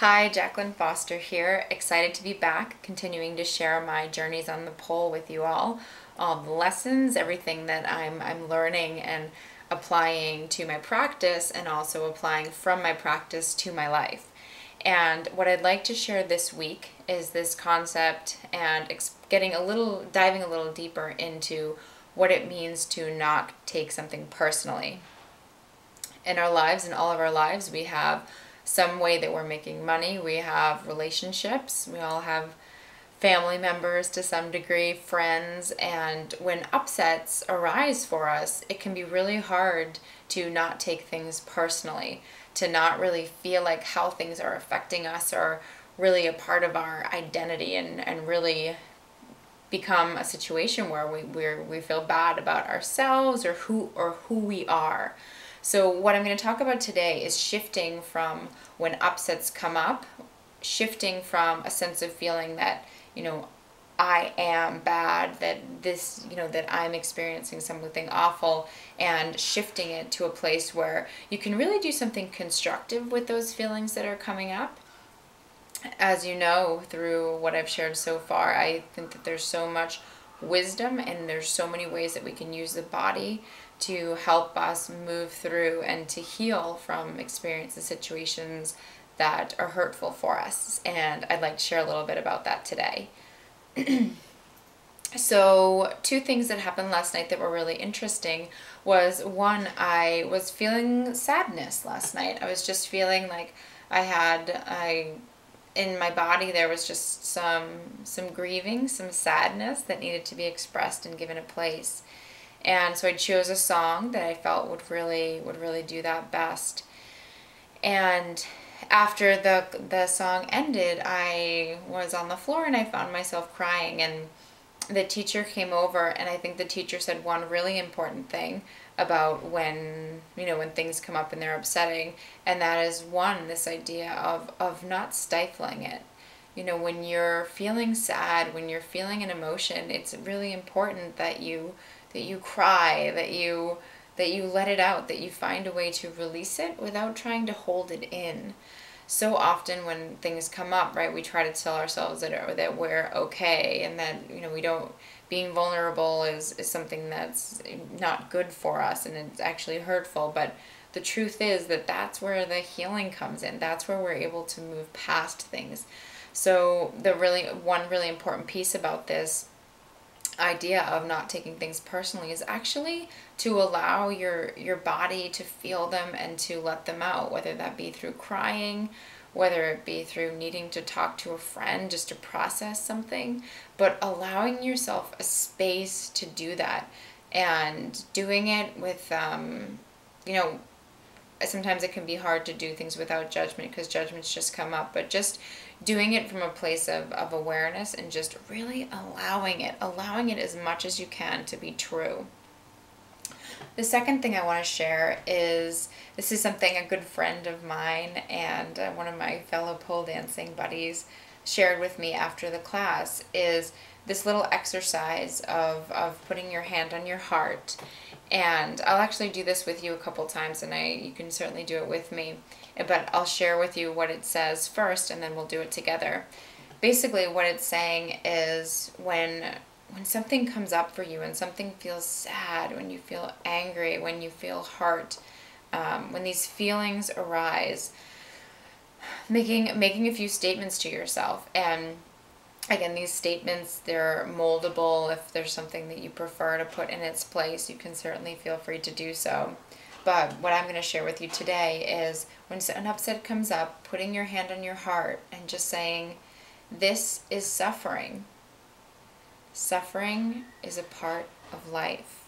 Hi, Jacqueline Foster here. Excited to be back, continuing to share my journeys on the pole with you all the lessons, everything that I'm learning and applying to my practice, and also applying from my practice to my life. And what I'd like to share this week is this concept and diving a little deeper into what it means to not take something personally. In our lives, in all of our lives, we have some way that we're making money. We have relationships. We all have family members to some degree, friends, and when upsets arise for us, it can be really hard to not take things personally, to not really feel like how things are affecting us are really a part of our identity, and really become a situation where we feel bad about ourselves or who we are. So what I'm going to talk about today is shifting from when upsets come up, shifting from a sense of feeling that, I am bad, that that I'm experiencing something awful, and shifting it to a place where you can really do something constructive with those feelings that are coming up. As you know, through what I've shared so far, I think that there's so much wisdom and there's so many ways that we can use the body to help us move through and to heal from experiences, situations that are hurtful for us. And I'd like to share a little bit about that today. So, two things that happened last night that were really interesting was, one, I was feeling sadness last night. I was just feeling like in my body there was just some grieving, some sadness that needed to be expressed and given a place. And so I chose a song that I felt would really do that best. And after the song ended, I was on the floor and I found myself crying, and the teacher came over, and I think the teacher said one really important thing about when things come up and they're upsetting, and that is, one, this idea of not stifling it. When you're feeling sad, when you're feeling an emotion, it's really important that you cry, that you let it out, that you find a way to release it without trying to hold it in. So often when things come up, right, we try to tell ourselves that we're okay, and that we don't, being vulnerable is something that's not good for us, and it's actually hurtful. But the truth is that that's where the healing comes in. That's where we're able to move past things. So one really important piece about this idea of not taking things personally is actually to allow your body to feel them and to let them out, whether that be through crying, whether it be through needing to talk to a friend just to process something, but allowing yourself a space to do that, and doing it with sometimes it can be hard to do things without judgment because judgments just come up, but just doing it from a place of awareness and just really allowing it as much as you can to be true. The second thing I want to share is, this is something a good friend of mine and one of my fellow pole dancing buddies shared with me after the class, is this little exercise of putting your hand on your heart. And I'll actually do this with you a couple times, and you can certainly do it with me. But I'll share with you what it says first, and then we'll do it together. Basically, what it's saying is, when something comes up for you, and something feels sad, when you feel angry, when you feel hurt, when these feelings arise, making a few statements to yourself. And again, these statements, they're moldable. If there's something that you prefer to put in its place, you can certainly feel free to do so. But what I'm going to share with you today is, when an upset comes up, putting your hand on your heart and just saying, this is suffering. Suffering is a part of life.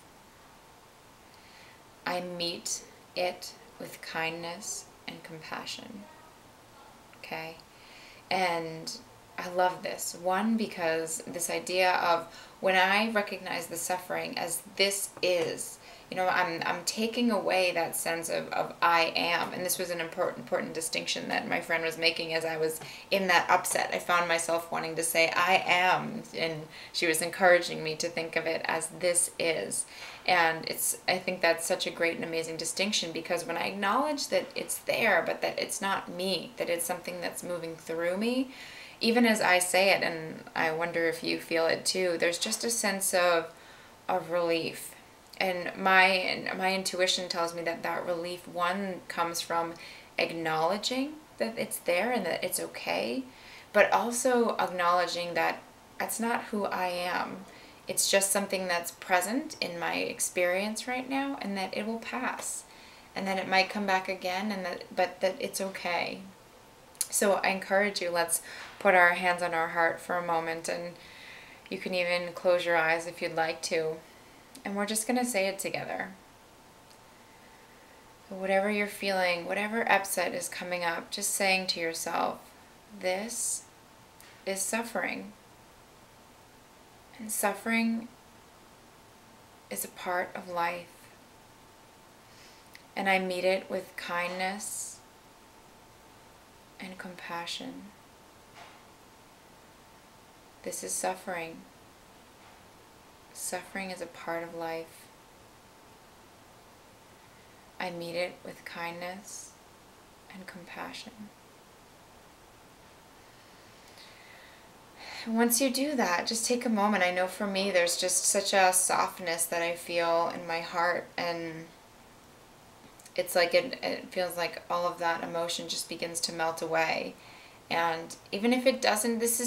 I meet it with kindness and compassion. Okay? And I love this. One, because this idea of, when I recognize the suffering as this is, You know, I'm taking away that sense of I am. And this was an important distinction that my friend was making as I was in that upset. I found myself wanting to say I am, and she was encouraging me to think of it as this is. And I think that's such a great and amazing distinction, because when I acknowledge that it's there, but that it's not me, that it's something that's moving through me, even as I say it, and I wonder if you feel it too, there's just a sense of relief. And my intuition tells me that that relief, one, comes from acknowledging that it's there and that it's okay, but also acknowledging that that's not who I am. It's just something that's present in my experience right now, and that it will pass, and then it might come back again, but that it's okay. So I encourage you, let's put our hands on our heart for a moment, and you can even close your eyes if you'd like to. And we're just going to say it together. So whatever you're feeling, whatever upset is coming up, just saying to yourself, this is suffering. And suffering is a part of life. And I meet it with kindness and compassion. This is suffering. Suffering is a part of life. I meet it with kindness and compassion. And once you do that, just take a moment. I know for me, there's just such a softness that I feel in my heart, and it's like it feels like all of that emotion just begins to melt away. And even if it doesn't, this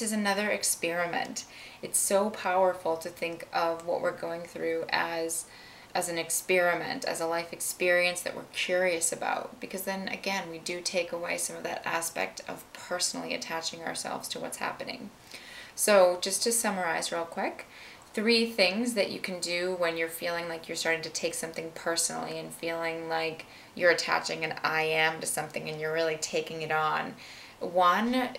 is another experiment. It's so powerful to think of what we're going through as an experiment, as a life experience that we're curious about, because then again, we do take away some of that aspect of personally attaching ourselves to what's happening. So just to summarize real quick, 3 things that you can do when you're feeling like you're starting to take something personally and feeling like you're attaching an I am to something and you're really taking it on. 1,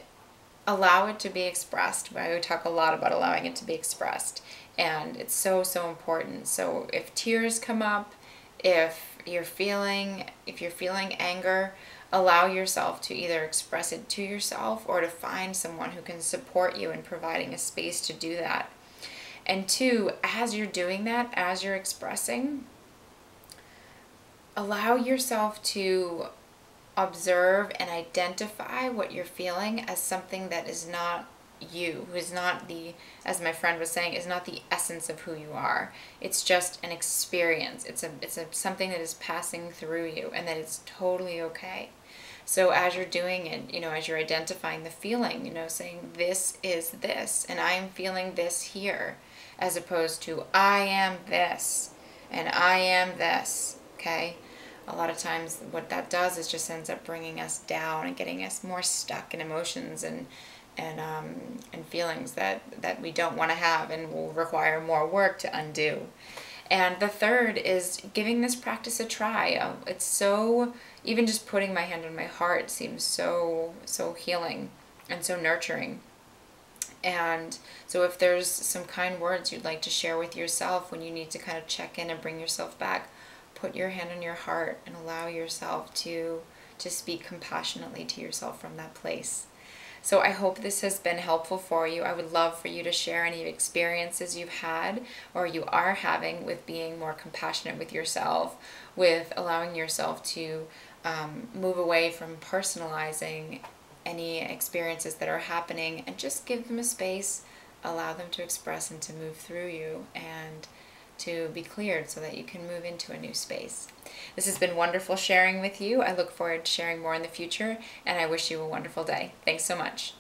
allow it to be expressed. I talk a lot about allowing it to be expressed, and it's so important. So if tears come up, if you're feeling anger, allow yourself to either express it to yourself or to find someone who can support you in providing a space to do that. And 2, as you're doing that, as you're expressing, allow yourself to observe and identify what you're feeling as something that is not you, who is not as my friend was saying, is not the essence of who you are. It's just an experience. It's something that is passing through you, and that it's totally okay. So as you're doing it, as you're identifying the feeling, saying this is this, and I am feeling this here, as opposed to I am this, and I am this, okay? A lot of times what that does is just ends up bringing us down and getting us more stuck in emotions and feelings that we don't want to have and will require more work to undo. And the 3rd is giving this practice a try. It's so, even just putting my hand on my heart seems so healing and so nurturing. And so if there's some kind words you'd like to share with yourself when you need to kind of check in and bring yourself back, put your hand on your heart and allow yourself to speak compassionately to yourself from that place. So I hope this has been helpful for you. I would love for you to share any experiences you've had or you are having with being more compassionate with yourself, with allowing yourself to move away from personalizing any experiences that are happening, and just give them a space, allow them to express and to move through you and to be cleared so that you can move into a new space. This has been wonderful sharing with you. I look forward to sharing more in the future, and I wish you a wonderful day. Thanks so much.